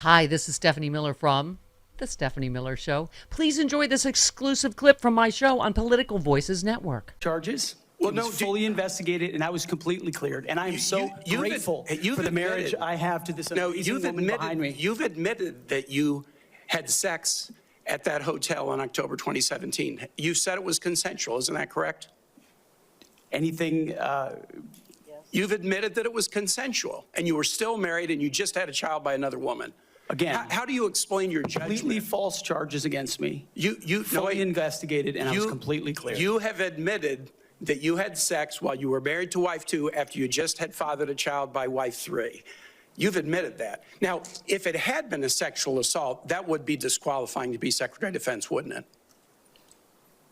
Hi, this is Stephanie Miller from The Stephanie Miller Show. Please enjoy this exclusive clip from my show on Political Voices Network. Charges. Well, no, fully investigated, and I was completely cleared. And I am so grateful for the marriage I have to this amazing woman behind me. You've admitted that you had sex at that hotel in October 2017. You said it was consensual, isn't that correct? Anything, You've admitted that it was consensual, and you were still married, and you just had a child by another woman. again, How do you explain your completely judgment? false charges against me. You Fully investigated, and I was completely clear. You have admitted that you had sex while you were married to wife 2 after you just had fathered a child by wife 3. You've admitted that. Now, if it had been a sexual assault, that would be disqualifying to be Secretary of Defense, wouldn't it?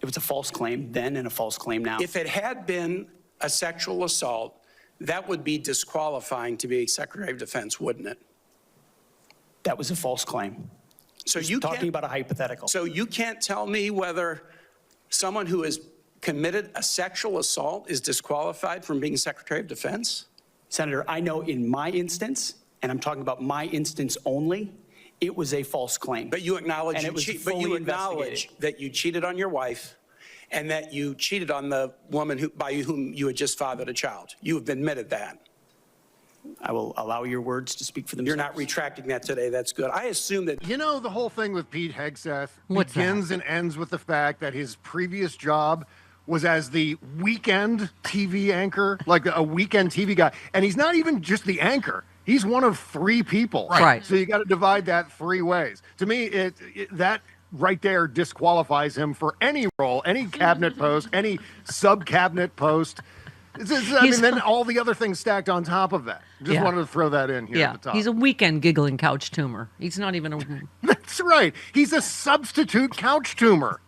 It was a false claim then and a false claim now. If it had been a sexual assault, that would be disqualifying to be Secretary of Defense, wouldn't it? That was a false claim. So Just you talking can't, about a hypothetical. so you can't tell me whether someone who has committed a sexual assault is disqualified from being Secretary of Defense? Senator, I know in my instance, and I'm talking about my instance only, it was a false claim. But you acknowledge, And it was but you fully acknowledge investigated. that you cheated on your wife and that you cheated on the woman by whom you had just fathered a child. You have admitted that. I will allow your words to speak for themselves. You're not retracting that today. That's good. I assume that. You know, the whole thing with Pete Hegseth What's begins and ends with the fact that his previous job was as the weekend TV anchor, like a weekend TV guy. And he's not even just the anchor. He's one of 3 people. Right. So you got to divide that 3 ways. To me, that right there disqualifies him for any role, any cabinet post, any sub-cabinet post. I mean, then all the other things stacked on top of that. Just wanted to throw that in here at the top. He's a weekend giggling couch tumor. He's not even a... That's right. He's a substitute couch tumor.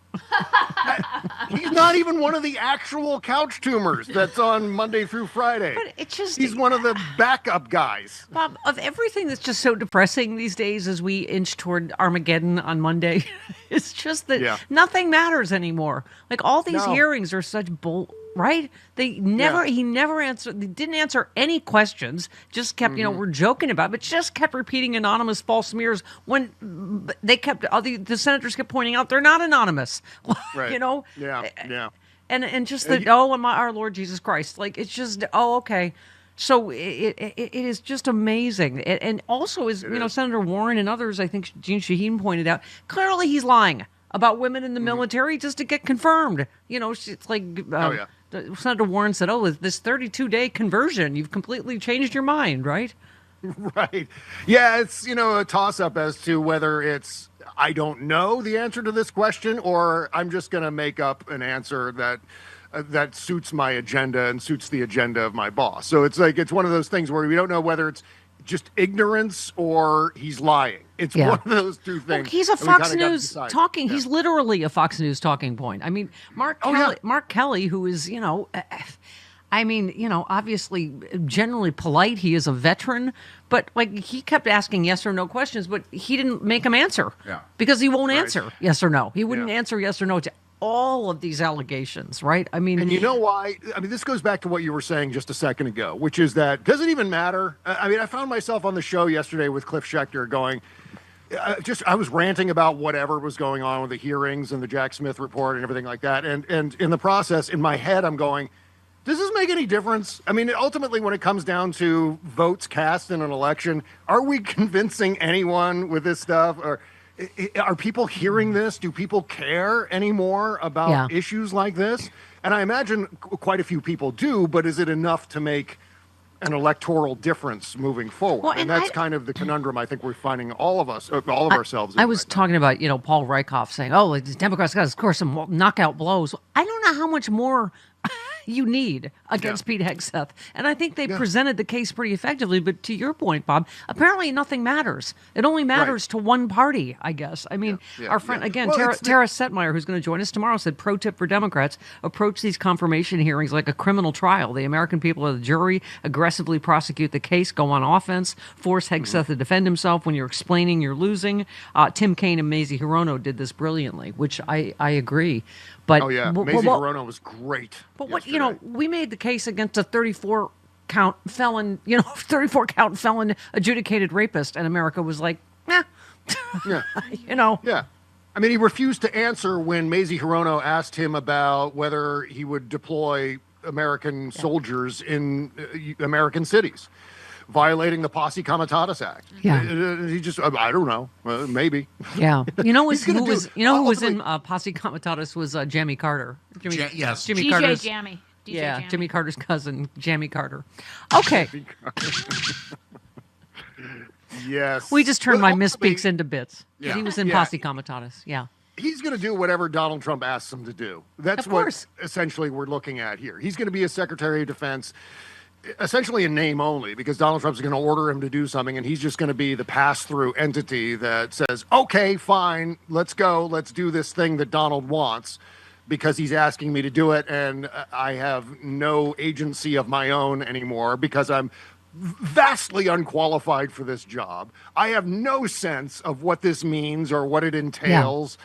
He's not even one of the actual couch tumors that's on Monday through Friday. But it's just... He's one of the backup guys. Bob, of everything that's just so depressing these days as we inch toward Armageddon on Monday, it's just that nothing matters anymore. Like, all these hearings are such bull... Right? He never answered, they didn't answer any questions, just kept, we're joking about it, but just kept repeating anonymous false smears when they kept, the senators kept pointing out they're not anonymous. Right. Yeah. And just that, our Lord Jesus Christ. Like, it's just, okay. So it is just amazing. And also, as Senator Warren and others, I think Jean Shaheen pointed out, clearly he's lying about women in the military just to get confirmed. It's like... Senator Warren said, this 32-day conversion, you've completely changed your mind, right? Right. Yeah, it's, a toss-up as to whether it's, I don't know the answer to this question, or I'm just going to make up an answer that suits my agenda and suits the agenda of my boss. So it's like, it's one of those things where we don't know whether it's just ignorance or he's lying. It's one of those 2 things. Well, he's a Fox News talking. Yeah. He's literally a Fox News talking point. I mean, Mark Kelly, who is, obviously generally polite. He is a veteran, but like, he kept asking yes or no questions, but he didn't make him answer because he won't answer yes or no. He wouldn't answer yes or no to all of these allegations, right? I mean, and you know why? I mean, this goes back to what you were saying just a second ago, which is that does it even matter? I found myself on the show yesterday with Cliff Schechter going, I was ranting about whatever was going on with the hearings and the Jack Smith report and everything like that. And in the process, in my head, I'm going, does this make any difference? I mean, ultimately, when it comes down to votes cast in an election, are we convincing anyone with this stuff? Or are people hearing this? Do people care anymore about issues like this? And I imagine quite a few people do, but is it enough to make an electoral difference moving forward? Well, and that's kind of the conundrum I think we're finding all of ourselves in. I was talking about, Paul Reichoff saying, the Democrats got, of course, some knockout blows. I don't know how much more you need against Pete Hegseth. And I think they presented the case pretty effectively. But to your point, Bob, apparently nothing matters. It only matters to one party, I guess. I mean, our friend, again, Tara Setmeyer, who's going to join us tomorrow, said, pro tip for Democrats, approach these confirmation hearings like a criminal trial. The American people are the jury, aggressively prosecute the case, go on offense, force Hegseth to defend himself. When you're explaining, you're losing. Tim Kaine and Mazie Hirono did this brilliantly, which I agree. But, Mazie Hirono was great. But we made the case against a 34-count felon, 34-count felon adjudicated rapist, and America was like, Yeah. You know? Yeah. I mean, he refused to answer when Mazie Hirono asked him about whether he would deploy American soldiers in American cities, violating the Posse Comitatus Act. Yeah. He just, I don't know, maybe. Yeah. You know, He's gonna who was ultimately- in Posse Comitatus was Jamie Carter. Yes. Jimmy DJ Carter's. Jammy. DJ Yeah, Jammy. Jimmy Carter's cousin, Jamie Carter. Okay. Yes. We just turned But my ultimately, misspeaks into bits. Yeah. He was in Yeah. Posse Comitatus. Yeah. He's going to do whatever Donald Trump asks him to do. That's Of what course. essentially we're looking at here. He's going to be a Secretary of Defense, essentially in name only, because Donald Trump's going to order him to do something, and he's just going to be the pass-through entity that says, okay, fine, let's go, let's do this thing that Donald wants, because he's asking me to do it, and I have no agency of my own anymore because I'm vastly unqualified for this job. I have no sense of what this means or what it entails.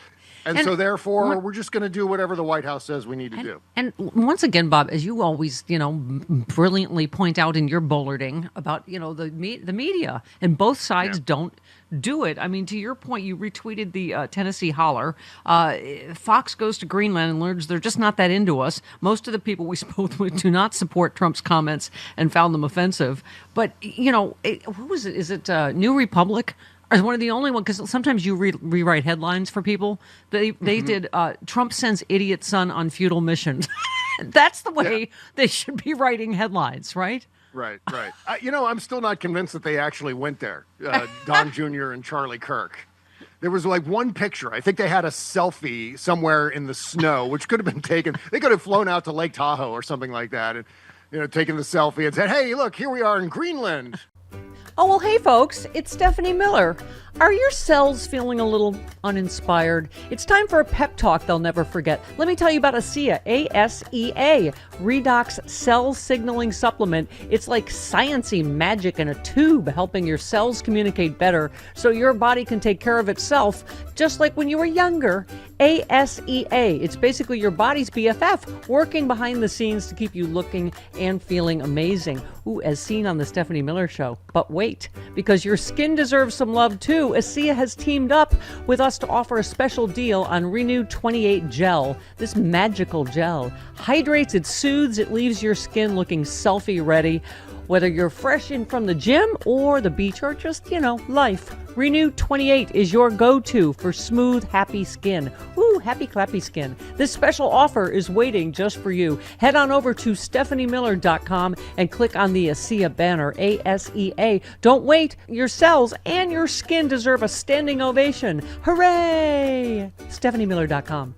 And so therefore, we're just going to do whatever the White House says we need to do. And once again, Bob, as you always, brilliantly point out in your bulleting about, the media, and both sides don't do it. I mean, to your point, you retweeted the Tennessee holler. Fox goes to Greenland and learns they're just not that into us. Most of the people we spoke with do not support Trump's comments and found them offensive. But, who is it? Is it New Republic? Is one of the only one, because sometimes you rewrite headlines for people. They did Trump sends idiot son on futile mission. That's the way they should be writing headlines, right? Right. I'm still not convinced that they actually went there, Don Jr. and Charlie Kirk. There was like one picture. I think they had a selfie somewhere in the snow, which could have been taken. They could have flown out to Lake Tahoe or something like that and, taken the selfie and said, hey, look, here we are in Greenland. Oh, well, hey, folks, it's Stephanie Miller. Are your cells feeling a little uninspired? It's time for a pep talk they'll never forget. Let me tell you about ASEA, A-S-E-A, Redox Cell Signaling Supplement. It's like science-y magic in a tube, helping your cells communicate better so your body can take care of itself, just like when you were younger. ASEA, it's basically your body's BFF, working behind the scenes to keep you looking and feeling amazing. Ooh, as seen on the Stephanie Miller Show. But wait, because your skin deserves some love too, ASEA has teamed up with us to offer a special deal on Renew 28 Gel. This magical gel hydrates, it soothes, it leaves your skin looking selfie ready. Whether you're fresh in from the gym or the beach or just, life, Renew 28 is your go-to for smooth, happy skin. Ooh, happy, clappy skin. This special offer is waiting just for you. Head on over to stephaniemiller.com and click on the ASEA banner, ASEA. Don't wait. Your cells and your skin deserve a standing ovation. Hooray! stephaniemiller.com.